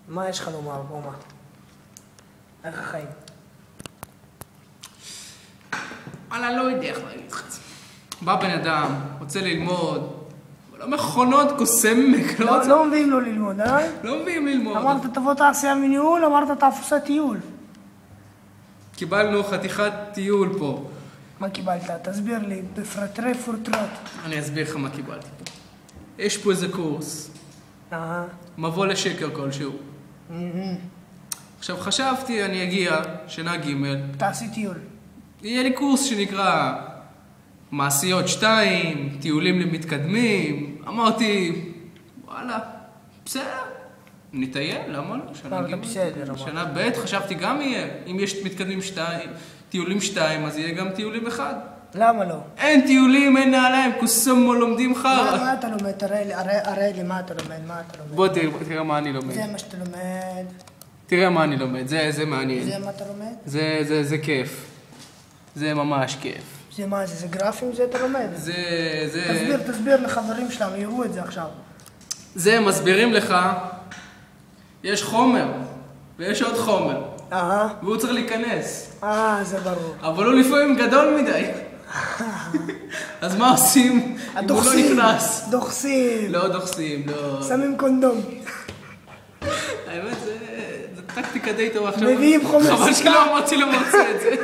מה יש לך לומר, בומה? איך החיים? אני לא יודע איך להגיד לך את זה. בא בן אדם, רוצה ללמוד, אבל מכונות קוסמק, לא מביאים לו ללמוד, אה? לא מביאים ללמוד. אמרת תבוא תעשייה מניהול, אמרת תעשה טיול. קיבלנו חתיכת טיול פה. מה קיבלת? תסביר לי, בפרטרי פורטרות. אני אסביר לך מה קיבלתי פה. יש פה איזה קורס, מבוא לשקר כלשהו. עכשיו חשבתי, אני אגיע, שנה ג' תעשי טיול. יהיה לי קורס שנקרא מעשיות 2, טיולים למתקדמים. אמרתי, וואלה, בסדר, נטייל, למה לא? שנה ב' חשבתי גם יהיה. אם יש מתקדמים 2, טיולים 2, אז יהיה גם טיולים 1. למה לא? אין טיולים, אין נעליים, קוסמו לומדים חרא. מה אתה לומד? תראה לי מה אתה לומד, בוא תראה מה אני לומד. זה מה שאתה לומד. תראה מה אני לומד, זה מעניין. זה מה אתה לומד? זה כיף. זה ממש כיף. זה מה זה? זה גרפים זה אתה לומד? תסביר לחברים שלנו, יראו את זה עכשיו. זה מסבירים לך, יש חומר, ויש עוד חומר. והוא צריך להיכנס. זה ברור. אבל הוא לפעמים גדול מדי. אז מה עושים אם הוא לא נכנס? דוחסים. לא דוחסים, לא. שמים קונדום. האמת, זה טקטיקה די טובה. מביאים חומר סיכה. חבל שלא אמרתי למרצה את זה.